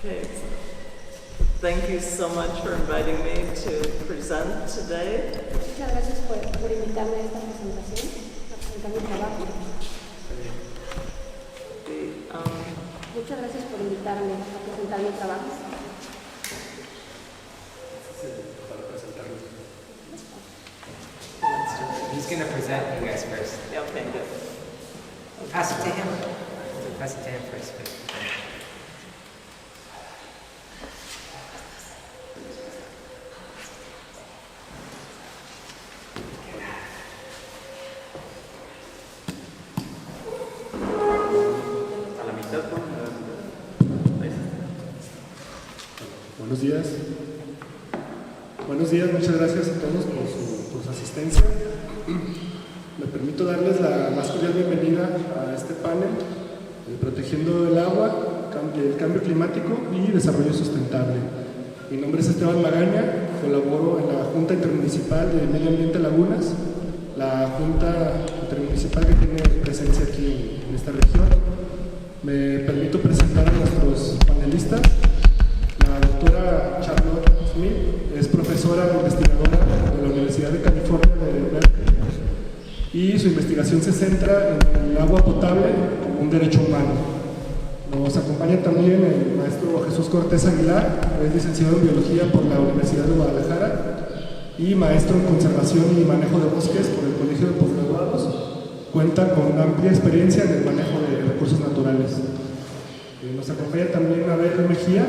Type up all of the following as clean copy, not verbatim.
Okay. Thank you so much for inviting me to present today. Muchas gracias por invitarme a esta presentación, a presentar mi trabajo. Muchas gracias por invitarme a presentar mi trabajo. He's going to present you guys first. Yeah, okay, good. Pass it to him. Pass it to him first. Buenos días. Buenos días, muchas gracias a todos por su asistencia. Me permito darles la más cordial bienvenida a este panel, Protegiendo el agua, el cambio climático y desarrollo sustentable. Mi nombre es Esteban Magaña, colaboro en la Junta Intermunicipal de Medio Ambiente Lagunas, la Junta Intermunicipal que tiene presencia aquí en esta región. Me permito presentar a nuestros panelistas. La doctora Charlotte Smith es profesora e investigadora de la Universidad de California de Berkeley y su investigación se centra en el agua potable como un derecho humano. Nos acompaña también el maestro Jesús Cortés Aguilar, es licenciado en Biología por la Universidad de Guadalajara y maestro en Conservación y Manejo de Bosques por el Colegio de Postgraduados. Cuenta con amplia experiencia en el manejo de recursos naturales. Nos acompaña también Abel Mejía.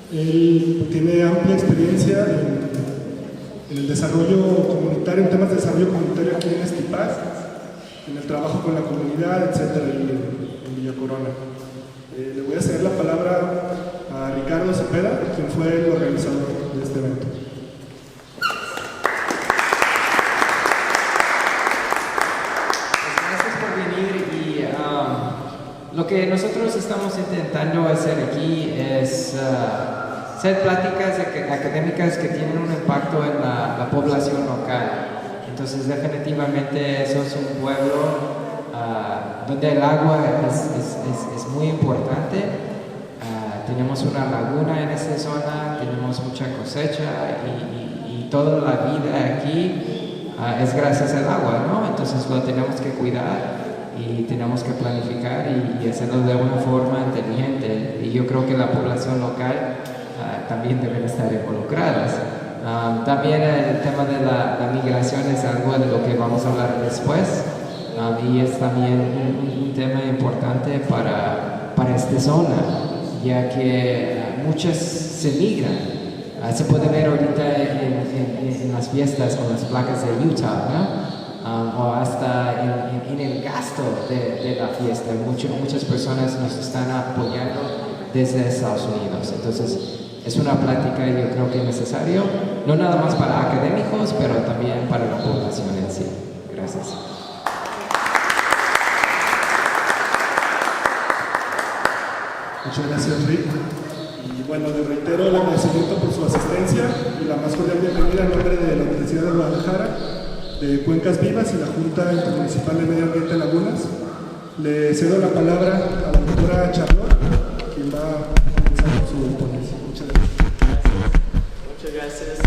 Él tiene amplia experiencia en el desarrollo comunitario, en temas de desarrollo comunitario aquí en Estipac, en el trabajo con la comunidad, etcétera, en Villa Corona. Le voy a ceder la palabra a Ricardo Cepeda, quien fue el organizador de este evento. Gracias por venir y lo que nosotros estamos intentando hacer aquí es hacer pláticas académicas que tienen un impacto en la población local. Entonces definitivamente somos un pueblo donde el agua es muy importante. Tenemos una laguna en esta zona, tenemos mucha cosecha y toda la vida aquí es gracias al agua, ¿no? Entonces lo tenemos que cuidar y tenemos que planificar y hacerlo de una forma inteligente. Y yo creo que la población local también deben estar involucradas. También el tema de la migración es algo de lo que vamos a hablar después y es también un tema importante para esta zona, ya que muchas se migran. Se puede ver ahorita en las fiestas con las placas de Utah, ¿no? O hasta en el gasto de la fiesta. Muchas personas nos están apoyando desde Estados Unidos. Entonces, es una plática yo creo que necesario, no nada más para académicos, pero también para la población en sí. Gracias. Muchas gracias, Rick. Y bueno, le reitero el agradecimiento por su asistencia y la más cordial bienvenida en nombre de la Universidad de Guadalajara, de Cuencas Vivas y la Junta Intermunicipal de Medio Ambiente Lagunas. Le cedo la palabra a la doctora Charlotte, quien va a comenzar con su ponencia. Muchas gracias. Muchas gracias.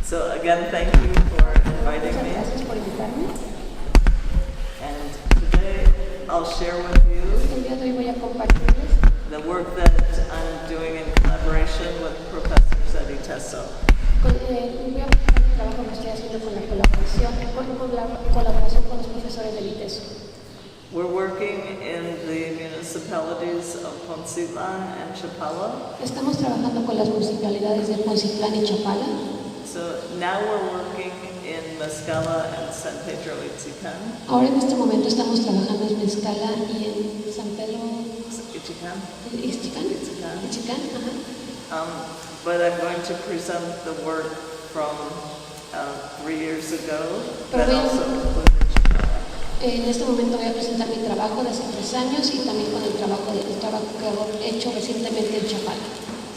So again, thank you for inviting Muchas me. gracias por invitarme. And today I'll share with you El día de hoy voy a compartirles the work that I'm doing in collaboration with professors at ITESO. voy a presentar el trabajo que estoy haciendo con la colaboración con los profesores del ITESO. We're working in the municipalities of Poncitlán and Chapala. Estamos trabajando con las municipalidades de Poncitlán y Chapala. So now we're working in Mezcala and San Pedro Itzican. Ahora en este momento estamos trabajando en Mezcala y en San Pedro Itzican. Itzicán, ajá. But I'm going to present the work from 3 years ago. Pero That voy a- also included Chapala. En este momento voy a presentar mi trabajo de hace 3 años y también con el trabajo que he hecho recientemente en Chapala.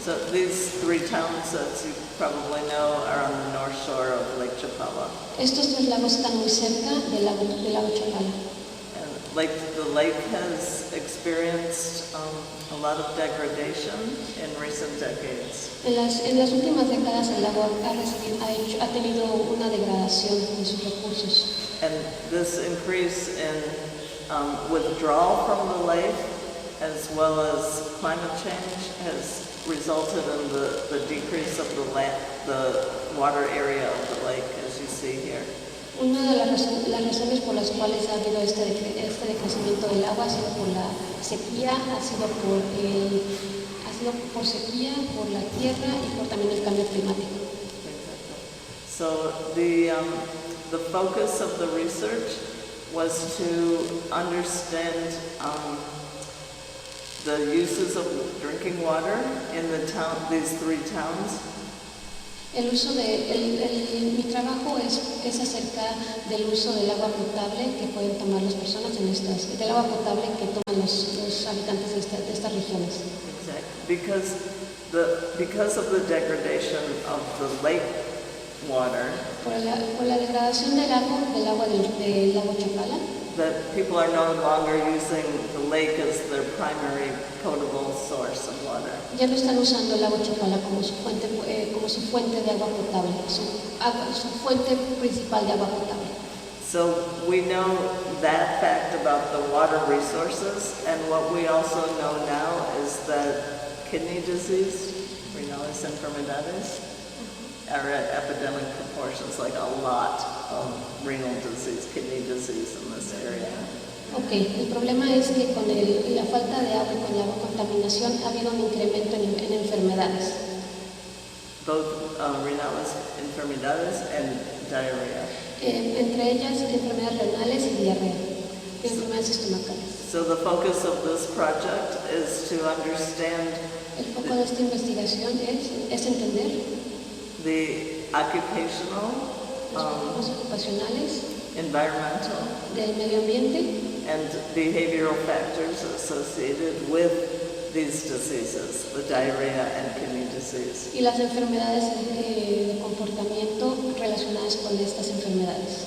So these 3 towns, as you probably know, are on the north shore of Lake Chapala. Estos 3 lagos están muy cerca del lago Chapala. And the lake has experienced a lot of degradation in recent decades. En las últimas décadas el lago ha tenido una degradación de sus recursos. And this increase in withdrawal from the lake as well as climate change has resulted in the decrease of the water area of the lake, as you see here. Una de las razones por las cuales ha habido este decrecimiento del agua ha sido por la sequía, ha sido por sequía, por la tierra y por también el cambio climático. So the focus of the research was to understand the uses of drinking water in these three towns. Mi trabajo es acerca del uso del agua potable que pueden tomar las personas del agua potable que toman los habitantes de estas regiones. Exactly. Because of the degradation of the lake water, por la degradación del agua del lago Chapala, that people are no longer using the lake as their primary potable source of water. Ya no están usando el lago Chapala como su fuente de agua potable, su fuente principal de agua potable. So we know that fact about the water resources, and what we also know now is that kidney disease, renales enfermedades, are at epidemic proportions, like a lot of renal disease, kidney disease in this area. Okay, el problema es que con la falta de agua y con la contaminación ha habido un incremento en enfermedades. Both renales enfermedades and diarrhea. Entre ellas enfermedades renales y diarrea, y enfermedades estomacales. So the focus of this project is to understand el foco de esta investigación es entender the occupational, los ocupacionales, environmental, del medio ambiente and behavioral factors associated with these diseases, the diarrhea and kidney disease. Y las enfermedades de comportamiento relacionadas con estas enfermedades.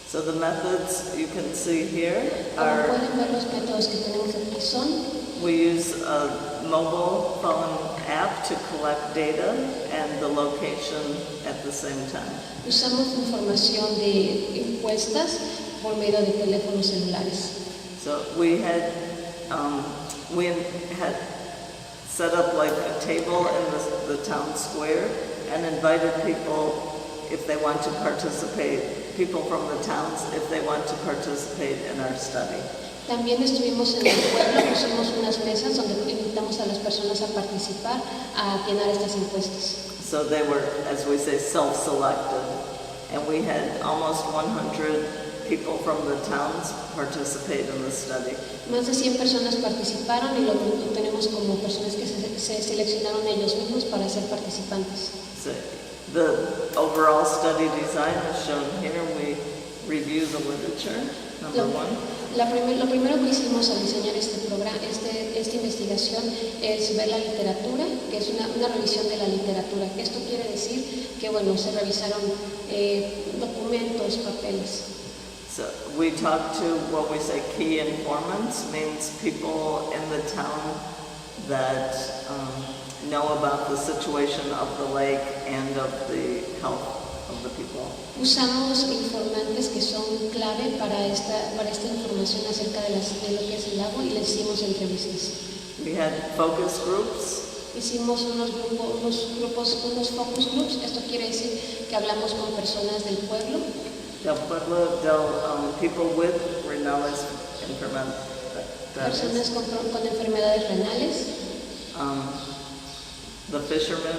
So the methods you can see here Como pueden ver, los métodos que tenemos aquí son: we use a mobile phone app to collect data and the location at the same time. Usamos información de encuestas por medio de teléfonos celulares. So we had set up like a table in the town square and invited people if they want to participate, people from the towns if they want to participate in our study. También estuvimos en el pueblo, pusimos unas mesas donde invitamos a las personas a participar, a llenar estas encuestas. So they were, as we say, self-selected, and we had almost 100 people from the towns participate in the study. Más de 100 personas participaron y lo tenemos como personas que se seleccionaron ellos mismos para ser participantes. So the overall study design is shown here. We review the literature, number one. Lo primero que hicimos al diseñar este programa, esta investigación, es ver la literatura, que es una revisión de la literatura. Esto quiere decir que, bueno, se revisaron documentos, papeles. So we talked to what we say key informants, means people in the town that know about the situation of the lake and of the health of the people. Usamos informantes que son clave para esta información acerca de lo que es el lago y les hicimos entrevistas. We had focus groups. Hicimos unos focus groups. Esto quiere decir que hablamos con personas del pueblo. People with renales enfermedades. Personas con enfermedades renales. The fishermen.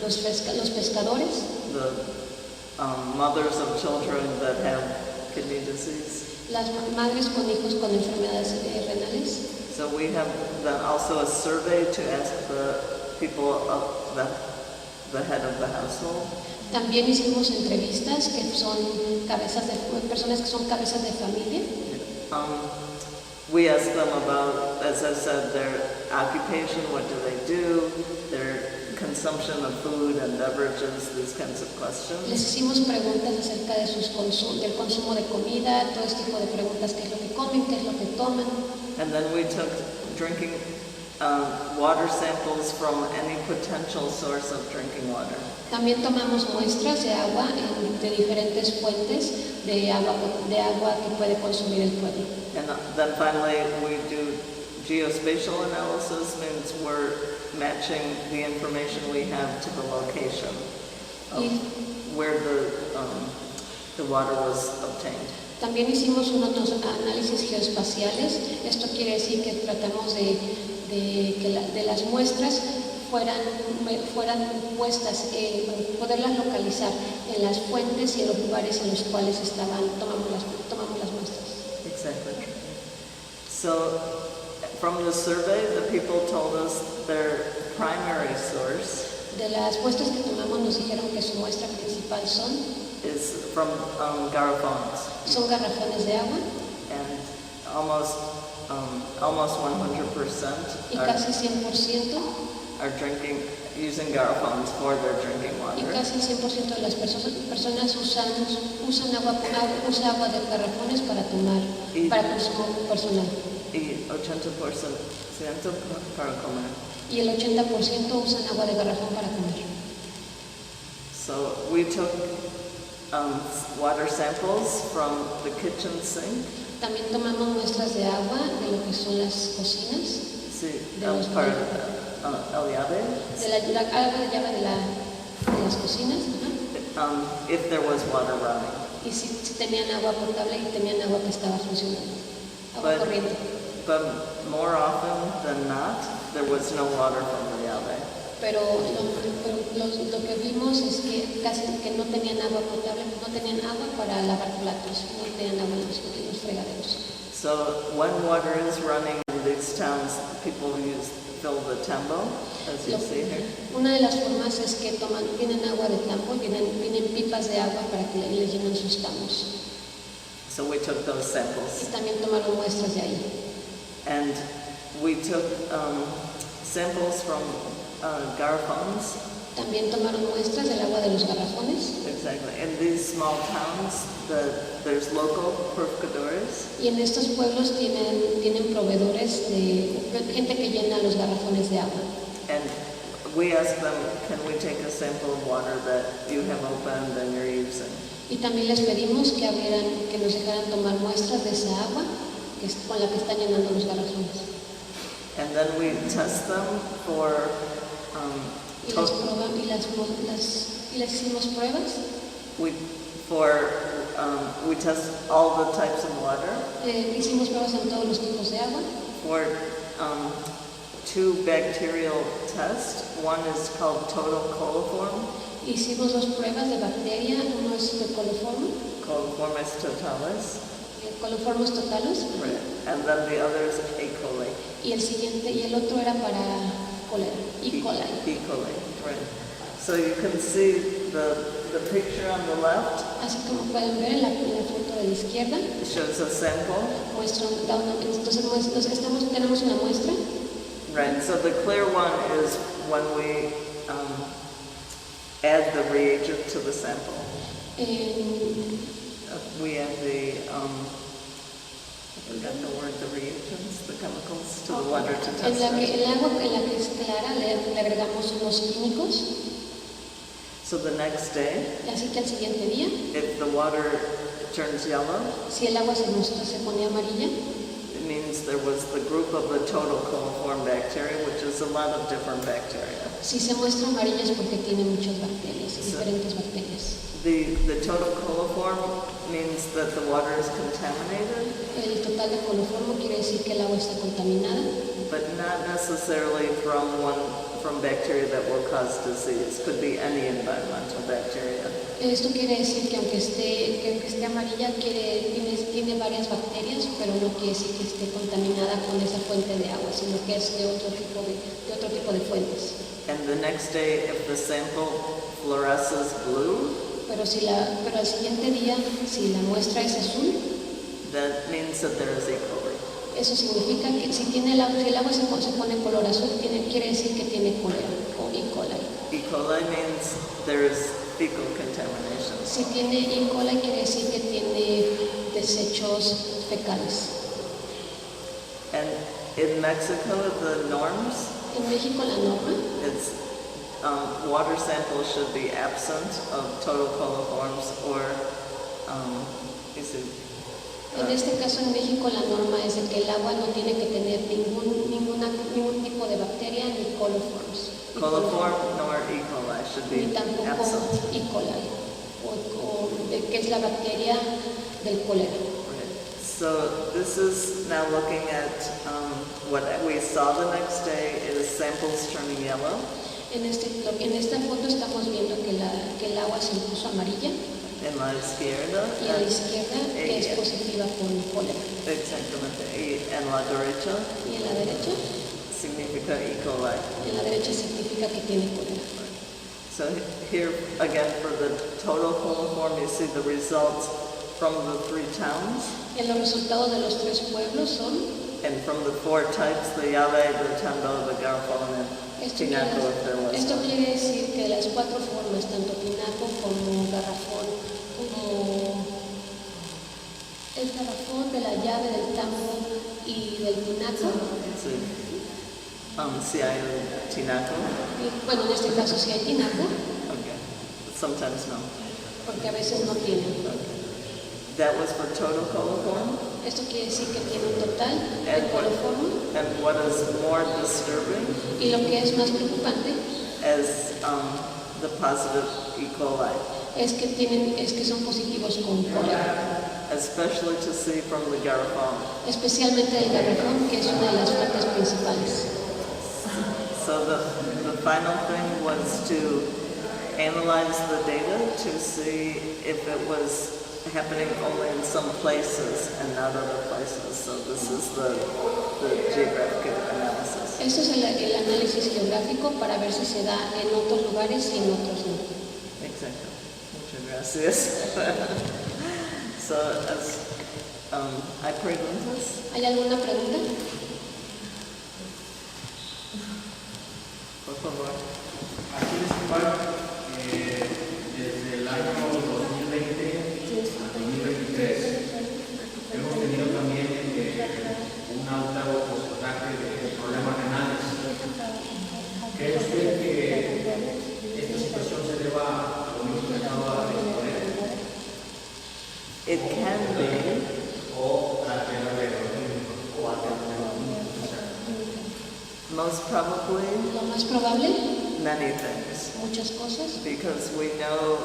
Los pescadores. The mothers of children that have kidney disease. Las madres con hijos con enfermedades renales. So we have done also a survey to ask the people of the head of the household. También hicimos entrevistas que son personas que son cabezas de familia. We asked them about, as I said, their occupation, what do they do, consumption of food and beverages, these kinds of questions. Les hicimos preguntas acerca de del consumo de comida, todo este tipo de preguntas, qué es lo que comen, qué es lo que toman. And then we took drinking water samples from any potential source of drinking water. También tomamos muestras de agua de diferentes fuentes de agua que puede consumir el pueblo. And then finally we do geospatial analysis, means we're matching the information we have to the location of where the water was obtained. También hicimos unos análisis geoespaciales. Esto quiere decir que tratamos de las muestras fueran puestas, poderlas localizar en las fuentes y en los lugares en los cuales tomamos las muestras. Exactly. So from the survey, the people told us their primary source De las muestras que tomamos nos dijeron que su muestra principal is from garrafons, son garrafones de agua, and almost 100% y casi 100% are using garrafons for their drinking y water. casi el 100% de las personas usan agua de garrafones para tomar, para consumo personal. Y 80% para comer. Y el 80% usan agua de garrafón para comer. So we took water samples from the kitchen sink. También tomamos muestras de agua de lo que son las cocinas, Sí, de los para el llave. de la agua de llave de las cocinas, If there was water running. y si tenían agua potable y tenían agua que estaba funcionando, agua corriente. But more often than not, there was no water from the llave. Pero lo que vimos es que casi que no tenían agua potable, no tenían agua para lavar platos, no tenían agua en los fregaderos. So when water is running in these towns, people fill the tambo, as you see here. Una de las formas es que tienen agua de tambo, vienen pipas de agua para que le llenen sus tambos. So we took those Y samples. también tomaron muestras de ahí. And we took samples from garrafons. También tomaron muestras del agua de los garrafones. Exactly. In these small towns, there's local purificadores. Y en estos pueblos tienen proveedores de gente que llena los garrafones de agua. And we asked them, can we take a sample of water that you have opened and you're using? Y también les pedimos que nos dejaran tomar muestras de esa agua con la que están llenando los garrafones. And then we test them for Y les hicimos pruebas. we test all the types of water Hicimos pruebas en todos los tipos de agua. for 2 bacterial tests. One is called total coliform, Hicimos 2 pruebas de bacteria, uno es de coliformis totalis, coliformos totalis, right. And then the other is E. coli. y el otro era para cólera, E. coli. E. coli, right. So you can see the picture on the left. Así como pueden ver en la foto de la izquierda, It shows a sample. entonces los que tenemos una muestra. Right, so the clear one is when we add the reagent to the sample. We add I forgot the word, the reagents, the chemicals to the water to test it. El agua en la que es clara le agregamos unos químicos. So the next day, Así que al siguiente día, if the water turns yellow, si el agua se pone amarilla, it means there was the group of the total coliform bacteria, which is a lot of different bacteria. si se muestra amarilla es porque tiene muchas bacterias, diferentes bacterias. The total coliform means that the water is contaminated, El total de coliformo quiere decir que el agua está contaminada, but not necessarily from bacteria that will cause disease. Could be any environmental bacteria. Esto quiere decir que aunque esté amarilla tiene varias bacterias, pero no quiere decir que esté contaminada con esa fuente de agua, sino que es de otro tipo de fuentes. And the next day, if the sample fluoresces blue, Pero al siguiente día, si la muestra es azul, that means that there is E. coli. eso significa que si el agua se pone color azul, quiere decir que tiene cólera o E. coli. E. coli means there's fecal contamination. Si tiene E. coli quiere decir que tiene desechos fecales. And in Mexico, the norms, En México la norma it's water samples should be absent of total coliforms or, is it, En este caso en México la norma es de que el agua no tiene que tener ningún tipo de bacteria ni coliforms. coliform nor E. coli should Ni be tampoco absent. E. coli, o de que es la bacteria del cólera. Right. So this is now looking at what we saw the next day is samples turning yellow. En esta foto estamos viendo que el agua se puso amarilla En la izquierda. y a la izquierda que es positiva con cólera. Exactamente. Y en la derecha Y en la derecha, significa E. coli. significa que tiene cólera. So here again for the total coliform, you see the results from the 3 towns En los resultados de los 3 pueblos son, and from the 4 types, the llave, the tambo, the garrafón, and tinaco if there was esto one. quiere decir que las 4 formas, tanto tinaco como garrafón, como el garrafón de la llave, del tambo y del tinaco, Sí. Si hay tinaco. y, bueno, en este caso sí hay tinaco, Okay. But sometimes no. porque a veces no tienen. Okay. That was for total coliform. Esto quiere decir que tiene un total de And coliform, what is more disturbing y lo que es más preocupante is the positive E. coli, es que son positivos con cólera, especially to see from the garrafón. especialmente el garrafón, que es una de las fuentes principales. So the final thing was to analyze the data to see if it was happening only in some places and not other places. So this is the geographic analysis. Eso es el análisis geográfico para ver si se da en otros lugares y en otros no. Exacto. Muchas gracias. So as hay preguntas? ¿Hay alguna pregunta? Por favor. Aquí en Estipac, desde el año 2020 al 2023, hemos tenido también un alto porcentaje de problemas renales. ¿Cree usted que esta situación se deba a lo mismo que acaba de exponer? It can be. ¿O a la Most probably Lo más probable, many things. muchas cosas, Because we know,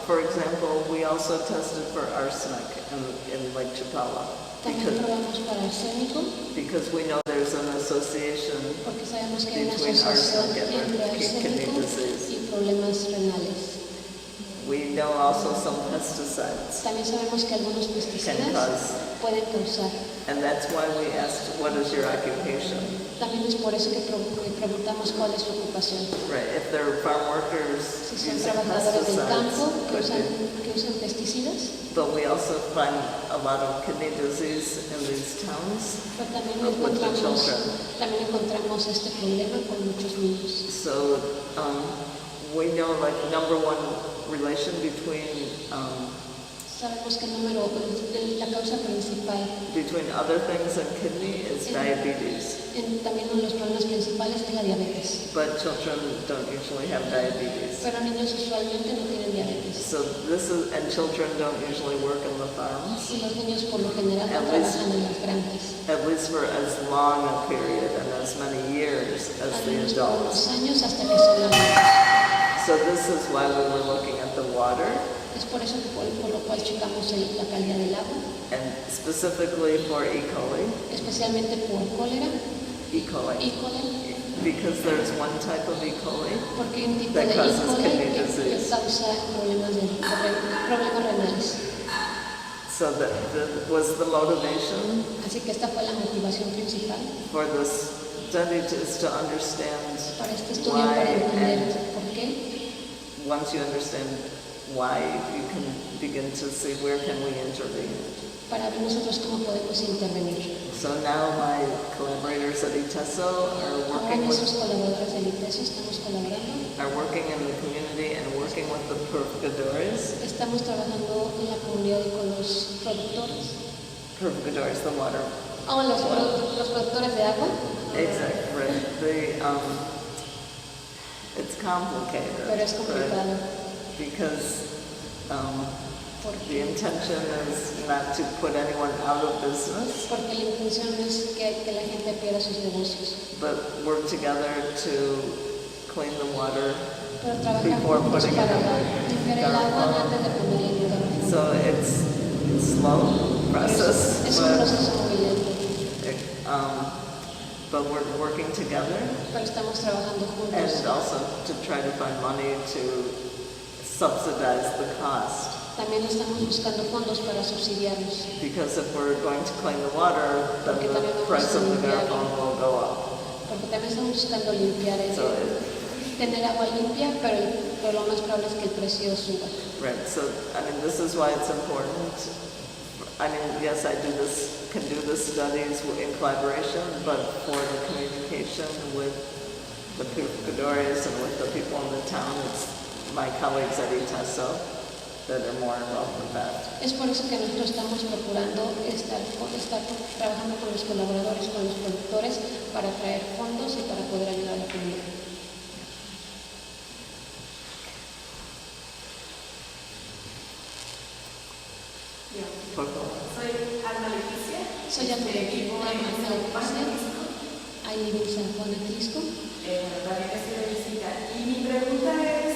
for example, we also tested for arsenic in Lake Chapala. también probamos para arsénico, Because we know there's an association porque sabemos que hay una between asociación arsenic entre and kidney arsénico disease. y problemas renales. We know also some pesticides. También sabemos que algunos Can pesticidas cause. pueden causar. And that's why we asked, what is your occupation? También es por eso que preguntamos cuál es su ocupación. Right, if there are farm workers Si son using trabajadores del campo pesticides, que usan pesticidas, but we also find a lot of kidney disease in these towns. pero también With the children. encontramos este problema con muchos niños. So we know like number one relation between Sabemos que la causa principal, other things in kidney is diabetes, también uno de los problemas principales es la diabetes. but children don't usually have diabetes. Pero niños usualmente no tienen diabetes. So and children don't usually work in the farms, Y los niños por lo general no At least- trabajan en las granjas. at least for as long a period and as many years as Al the menos por adults. unos años hasta que son adultos. So this is why we were looking at the water, Es por eso que por lo cual checamos la calidad del agua, and specifically for E. coli, especialmente por cólera, E. coli, E. coli, because there's one type of E. coli porque hay un tipo That de E. causes coli kidney que disease. causa problemas renales. So that was the motivation Así que esta fue la motivación principal for this study is to understand para este estudio, why, para entender and por qué. once you understand why, you can begin to see where can we intervene. Para ver nosotros cómo podemos intervenir. So now my collaborators at ITESO are Ahora working with nuestros colaboradores del ITESO estamos colaborando are working in the community and working with the purificadores. Estamos trabajando en la comunidad y con los productores. Purificadores, the water. Oh, los productores de agua. Exactly, right. It's complicated. Pero es complicado. Right? Because the intention is not to put anyone out of business. Porque la intención es que la gente pierda sus negocios. But work together to clean the water Pero trabajar before juntos putting it para in limpiar the el agua garden. antes de ponerla en el garrafón. So it's slow process, Es un proceso muy lento, but we're working together pero estamos trabajando and juntos. also to try to find money to subsidize the cost. También estamos buscando fondos para subsidiarlos, Because if we're going to clean the water, then Porque también the vamos price a of the limpiar. garrafon will go up. porque también estamos buscando limpiar, So, tener agua limpia, pero lo más probable es que el precio suba. right, so, I mean, this is why it's important. I mean, yes, can do the studies in collaboration, but for the communication with the purificadores and with the people in the town, it's my colleagues at ITESO that are more involved with that. Es por eso que nosotros estamos procurando estar trabajando con los colaboradores, con los productores, para traer fondos y para poder ayudar a la comunidad. Por favor. Soy Alma Leticia. Soy Alma Vivo en San Juan de Disco. I live in San Juan de Crisco. También estoy de visita. Y mi pregunta es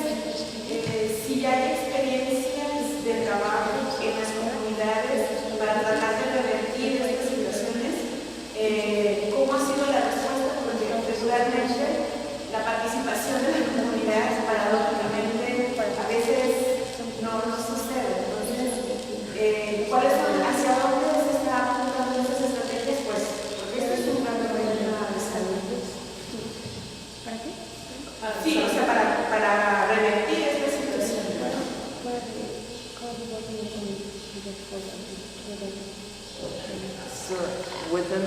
si ya hay experiencias de trabajo en las comunidades para tratar de revertir estas situaciones. ¿Cómo ha sido la respuesta? Porque regularmente la participación de la comunidad paradójicamente a veces no sucede. Entonces, ¿cuáles son, hacia dónde se está apuntando esas estrategias? Pues, porque esto es un gran problema de salud. ¿Para qué? Sí, o sea, para revertir esta situación. So within,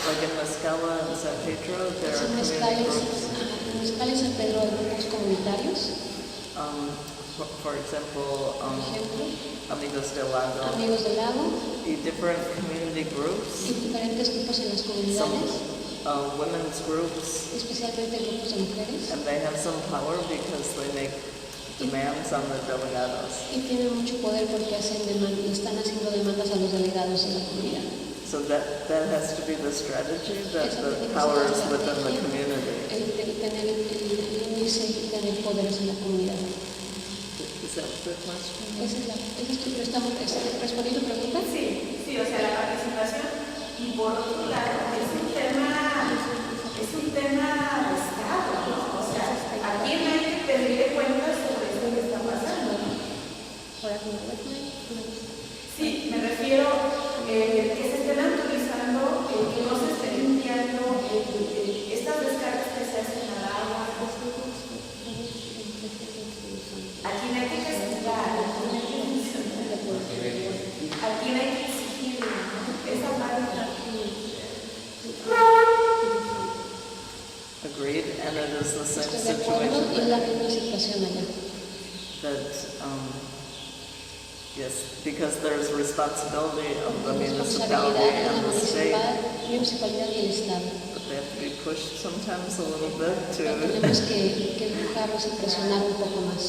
like in Mescala and San Pedro, there are En community Mezcales, groups. en Mezcales San Pedro hay grupos comunitarios, For example, por ejemplo, Amigos del Lago, Amigos del Lago, different community groups, y diferentes grupos en las some comunidades, women's groups, especialmente grupos de mujeres, and they have some power because they make demands on the delegados. y tienen mucho poder porque están haciendo demandas a los delegados de la comunidad. So that has to be the strategy, that Esa the tiene que power ser is la within the estrategia, community. el unirse y tener poderes en la comunidad. Is that the question? ¿Respondí tu pregunta? Sí, o sea, la participación. Y por otro lado, es un tema de Estado, ¿no? O sea, ¿a quién hay que pedirle cuentas sobre esto que está pasando? Sí, me refiero que se estén autorizando, que no se esté limpiando estas descargas que se hacen al agua. ¿A quién hay que castigar? ¿A quién hay que funcionar? ¿A quién hay que exigir? Esa parte. Agreed, and it is the same Estoy de acuerdo, y situation la misma situación allá. that, yes, because there's responsibility of the municipality Responsabilidad de la and the state, municipalidad y el Estado. but they have to be pushed sometimes a little bit Pero to, tenemos que empujarlos y presionar un poco más.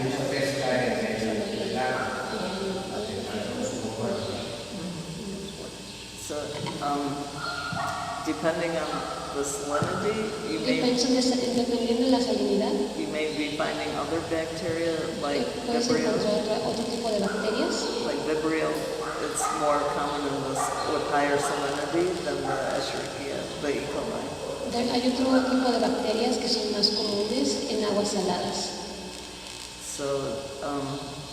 mucha pesca en el lago. So, depending on the salinity, Y dependiendo de la salinidad, you may be finding other bacteria like puedes Vibrio. encontrar otro tipo de bacterias. Like Vibrio, it's more common with higher salinity than the Escherichia, the E. coli. Hay otro tipo de bacterias que son más comunes en aguas saladas. So,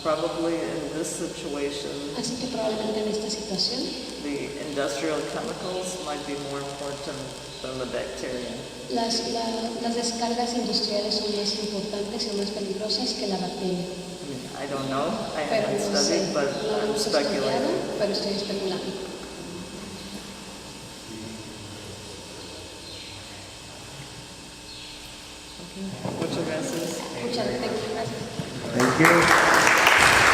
probably in this situation, Así que probablemente en esta situación, the industrial chemicals might be more important than the bacteria. las descargas industriales son más importantes y más peligrosas que la bacteria. I don't know, I Pero haven't no sé, studied, but no lo I'm hemos estudiado, speculating. pero estoy especulando. Muchas gracias. Muchas gracias. Thank you.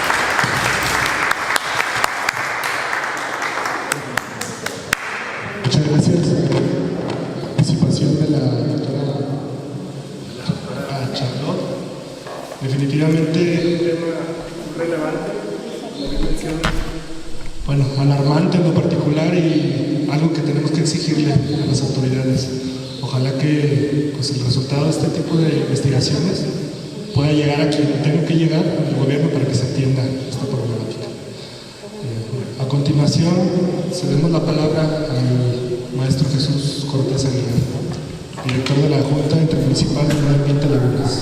Muchas gracias. Participación de la doctora Charlotte. Definitivamente un tema relevante, como bien menciona. Bueno, alarmante en lo particular y algo que tenemos que exigirle a las autoridades. Ojalá que pues, el resultado de este tipo de investigaciones pueda llegar a quien tenga que llegar, al gobierno, para que se atienda esta problemática. A continuación, cedemos la palabra al maestro Jesús Cortés Aguilar, director de la Junta Intermunicipal de Medio Ambiente Lagunas.